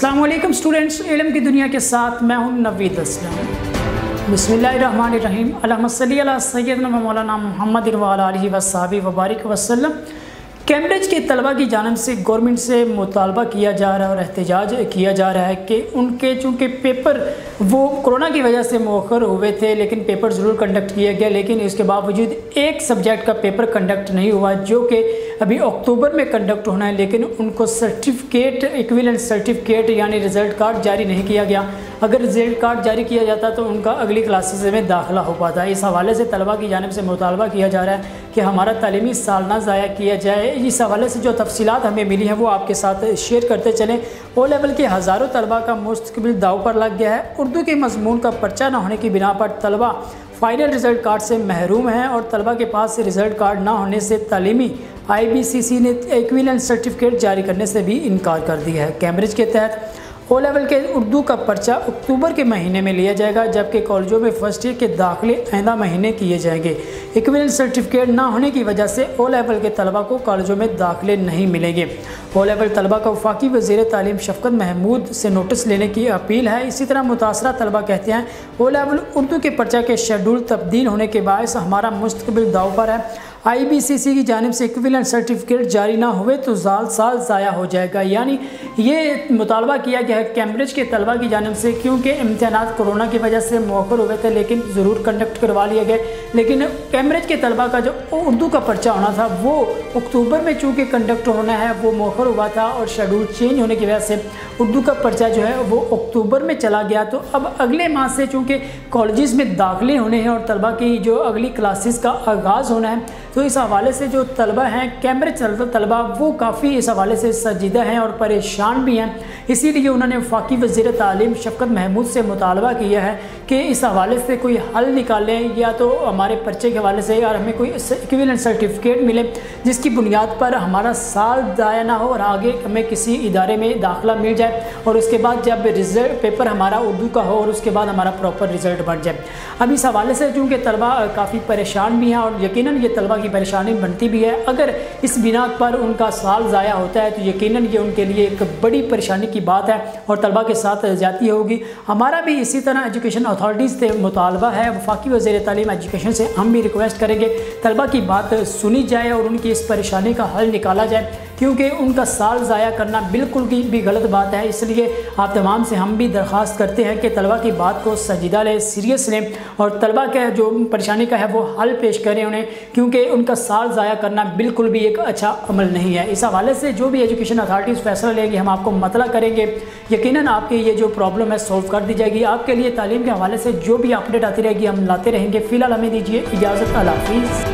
अस्सलाम वालेकुम स्टूडेंट्स, इल्म की दुनिया के साथ मैं हूं नवीद असलम। बिस्मिल्लाहिर्रहमानिर्रहीम। अल्लाहुम्मा सल्ली अला सय्यदना व मौलाना मुहम्मद व अला आलिहि व सहाबी व बारिक वसल्लम। कैम्ब्रिज के तलबा की जानिब से गवर्नमेंट से मुतालबा किया जा रहा है और एहतजाज किया जा रहा है कि उनके चूँकि पेपर वो कोरोना की वजह से मौखर हुए थे, लेकिन पेपर ज़रूर कंडक्ट किया गया, लेकिन इसके बावजूद एक सब्जेक्ट का पेपर कंडक्ट नहीं हुआ जो कि अभी अक्टूबर में कंडक्ट होना है, लेकिन उनको सर्टिफिकेट इक्विवेलेंट सर्टिफिकेट यानी रिज़ल्ट कार्ड जारी नहीं किया गया। अगर रिज़ल्ट कार्ड जारी किया जाता तो उनका अगली क्लासेस में दाखिला हो पाता। इस हवाले से तलबा की जानिब से मुतालबा किया जा रहा है कि हमारा तालीमी साल ना ज़ाया किया जाए। इस हवाले से जो तफसीलात हमें मिली हैं वो आपके साथ शेयर करते चलें। ओ लेवल के हज़ारों तलबा का मुस्तकबिल दाव पर लग गया है। उर्दू के मजमून का पर्चा न होने की बिना पर तलबा फाइनल रिज़ल्ट कार्ड से महरूम हैं और तलबा के पास रिज़ल्ट कार्ड ना होने से तालीमी IBCC ने इक्विवेलेंट सर्टिफिकेट जारी करने से भी इनकार कर दिया है। कैम्ब्रिज के तहत ओ लेवल के उर्दू का पर्चा अक्टूबर के महीने में लिया जाएगा, जबकि कॉलेजों में फर्स्ट ईयर के दाखिले आइंदा महीने किए जाएंगे। इक्विवेलेंट सर्टिफिकेट ना होने की वजह से ओ लेवल के तलबा को कॉलेजों में दाखिले नहीं मिलेंगे। ओ लेवल तलबा को वफाकी वज़ीर तालीम शफ़क़त महमूद से नोटिस लेने की अपील है। इसी तरह मुतासरा तलबा कहते हैं ओ लेवल उर्दू के पर्चा के शेड्यूल तब्दील होने के बायस हमारा मुस्तकबिल दाव पर है। IBCC की जानिब से इक्विवेलेंट सर्टिफिकेट जारी ना हुए तो साल ज़ाया हो जाएगा। यानी ये मुतालबा किया गया है कैम्ब्रिज के तलबा की जानिब से, क्योंकि इम्तिहानात कोरोना की वजह से मौखर हुए थे, लेकिन ज़रूर कंडक्ट करवा लिए गए। लेकिन कैम्ब्रिज के तलबा का जो उर्दू का पर्चा होना था वो अक्टूबर में चूँकि कंडक्ट होना है वो मौखर हुआ था और शेड्यूल चेंज होने की वजह से उर्दू का पर्चा जो है वो अक्टूबर में चला गया। तो अब अगले माह से चूँकि कॉलेजेस में दाखिले होने हैं और तलबा की जो अगली क्लासेस का आगाज़ होना है, तो इस हवाले से जो तलबा हैं कैम्ब्रिज तलबा वो काफ़ी इस हवाले से संजीदा हैं और परेशान भी हैं। इसीलिए उन्होंने वफाकी वज़ीर तालीम शफ़क़त महमूद से मुतालबा किया है कि इस हवाले से कोई हल निकालें, या तो हमारे पर्चे के हवाले से यार हमें कोई इक्विवेलेंट सर्टिफिकेट मिले जिसकी बुनियाद पर हमारा साल ज़ाया ना हो और आगे हमें किसी इदारे में दाखिला मिल जाए और उसके बाद जब रिज़ल्ट पेपर हमारा उर्दू का हो और उसके बाद हमारा प्रॉपर रिज़ल्ट बन जाए। अब इस हवाले से चूँकि तलबा काफ़ी परेशान भी हैं और यकीनन ये तलबा की परेशानी बनती भी है। अगर इस बिना पर उनका साल ज़ाया होता है तो यकीनन ये उनके लिए एक बड़ी परेशानी की बात है और तलबा के साथ ज़्यादती होगी। हमारा भी इसी तरह एजुकेशन अथॉरिटीज़ से मुतालबा है, वफाकी वज़ीर तालीम एजुकेशन से हम भी रिक्वेस्ट करेंगे तलबा की बात सुनी जाए और उनकी इस परेशानी का हल निकाला जाए, क्योंकि उनका साल ज़ाया करना बिल्कुल भी गलत बात है। इसलिए आप तमाम से हम भी दरख्वास्त करते हैं कि तलबा की बात को संजीदा लें, सीरियस लें और तलबा का जो परेशानी का है वो हल पेश करें उन्हें, क्योंकि उनका साल ज़ाया करना बिल्कुल भी एक अच्छा अमल नहीं है। इस हवाले से जो भी एजुकेशन अथॉरिटीज़ फैसला लेंगे हम आपको मतला करेंगे। यकीनन आपकी ये जो प्रॉब्लम है सॉल्व कर दी जाएगी। आपके लिए तालीम के हवाले से जो भी अपडेट आती रहेगी हम लाते रहेंगे। फ़िलहाल हमें दीजिए इजाज़त। अल्लाह हाफ़िज़।